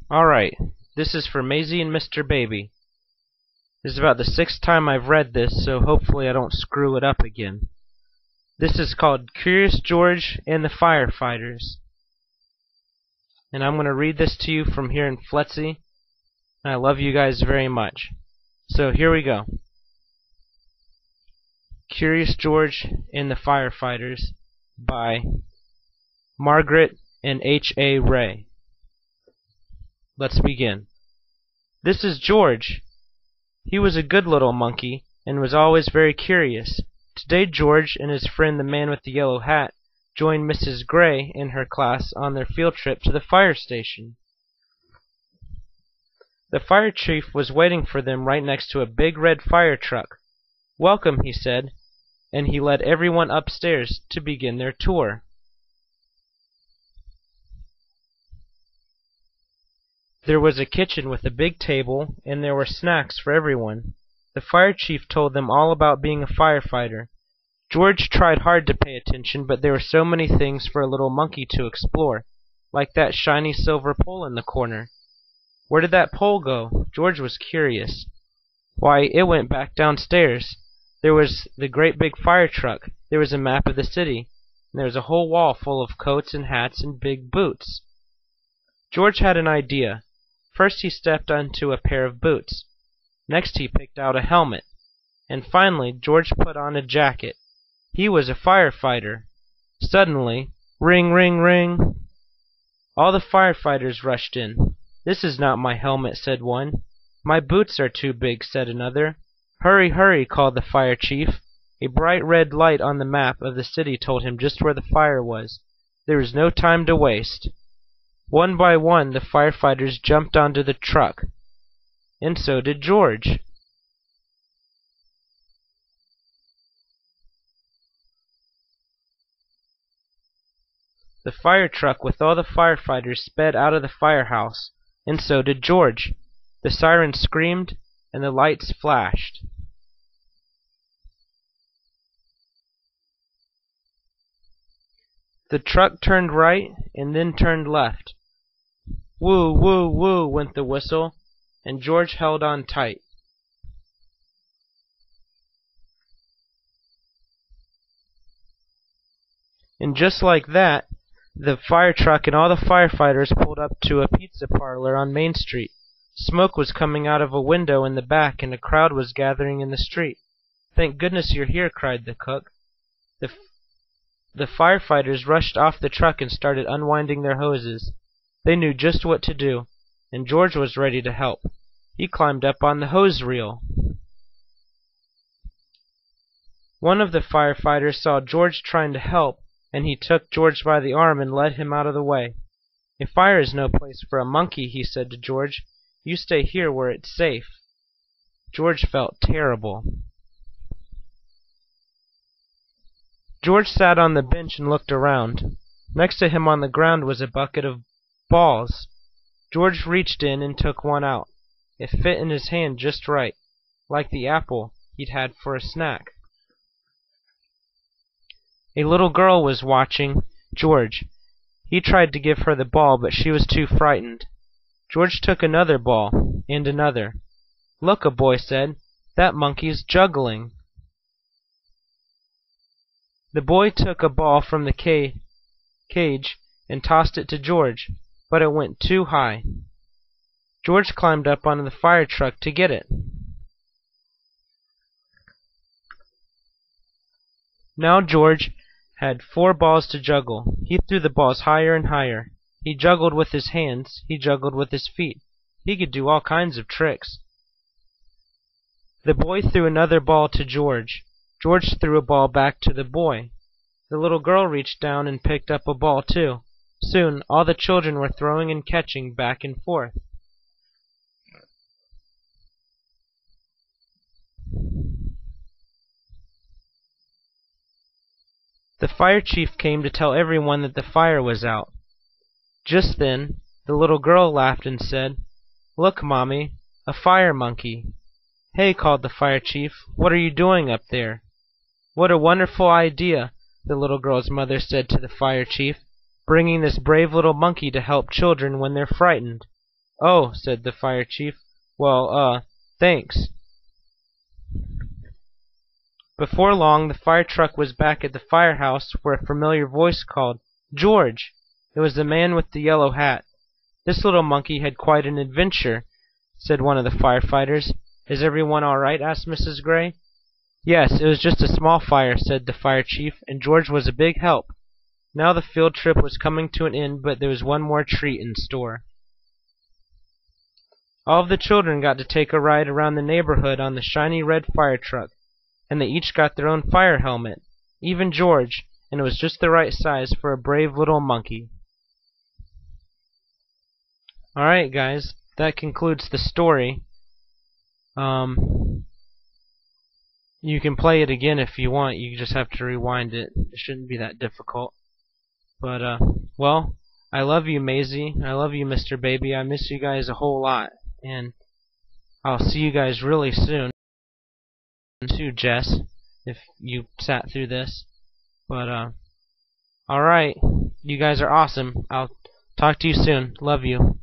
Alright, this is for Maizie and Mr. Baby. This is about the 6th time I've read this, so hopefully I don't screw it up again. This is called Curious George and the Firefighters. And I'm going to read this to you from here in Fletsy. And I love you guys very much. So here we go. Curious George and the Firefighters by Margaret and H.A. Ray. Let's begin. This is George. He was a good little monkey and was always very curious. Today George and his friend the man with the yellow hat joined Mrs. Gray and her class on their field trip to the fire station. The fire chief was waiting for them right next to a big red fire truck. "Welcome," he said, and he led everyone upstairs to begin their tour. There was a kitchen with a big table, and there were snacks for everyone. The fire chief told them all about being a firefighter. George tried hard to pay attention, but there were so many things for a little monkey to explore, like that shiny silver pole in the corner. Where did that pole go? George was curious. Why, it went back downstairs. There was the great big fire truck. There was a map of the city, and there was a whole wall full of coats and hats and big boots. George had an idea. First he stepped onto a pair of boots. Next he picked out a helmet. And finally George put on a jacket. He was a firefighter. Suddenly, ring, ring, ring! All the firefighters rushed in. "This is not my helmet," said one. "My boots are too big," said another. "Hurry, hurry!" called the fire chief. A bright red light on the map of the city told him just where the fire was. There was no time to waste. One by one the firefighters jumped onto the truck. And so did George. The fire truck with all the firefighters sped out of the firehouse, and so did George. The siren screamed, and the lights flashed. The truck turned right, and then turned left. Woo, woo, woo, went the whistle, and George held on tight. And just like that, the fire truck and all the firefighters pulled up to a pizza parlor on Main Street. Smoke was coming out of a window in the back, and a crowd was gathering in the street. "Thank goodness you're here," cried the cook. The firefighters rushed off the truck and started unwinding their hoses. They knew just what to do, and George was ready to help. He climbed up on the hose reel. One of the firefighters saw George trying to help, and he took George by the arm and led him out of the way. "A fire is no place for a monkey," he said to George. "You stay here where it's safe." George felt terrible. George sat on the bench and looked around. Next to him on the ground was a bucket of balls. George reached in and took one out. It fit in his hand just right, like the apple he'd had for a snack. A little girl was watching George. He tried to give her the ball, but she was too frightened. George took another ball, and another. "Look," a boy said, "that monkey's juggling." The boy took a ball from the cage and tossed it to George, but it went too high. George climbed up onto the fire truck to get it. Now George had 4 balls to juggle. He threw the balls higher and higher. He juggled with his hands. He juggled with his feet. He could do all kinds of tricks. The boy threw another ball to George. George threw a ball back to the boy. The little girl reached down and picked up a ball too. Soon all the children were throwing and catching back and forth. The fire chief came to tell everyone that the fire was out. Just then the little girl laughed and said, "Look, Mommy, a fire monkey." "Hey," called the fire chief, "what are you doing up there?" "What a wonderful idea," the little girl's mother said to the fire chief, "bringing this brave little monkey to help children when they're frightened." "Oh," said the fire chief. "Well, thanks." Before long the fire truck was back at the firehouse, where a familiar voice called, "George!" It was the man with the yellow hat. "This little monkey had quite an adventure," said one of the firefighters. "Is everyone all right?" asked Mrs. Gray. "Yes, it was just a small fire," said the fire chief, "and George was a big help." Now the field trip was coming to an end, but there was one more treat in store. All of the children got to take a ride around the neighborhood on the shiny red fire truck, and they each got their own fire helmet, even George, and it was just the right size for a brave little monkey. Alright guys, that concludes the story. You can play it again if you want, you just have to rewind it. It shouldn't be that difficult. But, well, I love you, Maisie. I love you, Mr. Baby. I miss you guys a whole lot. And I'll see you guys really soon. Too, Jess, if you sat through this. But, alright. You guys are awesome. I'll talk to you soon. Love you.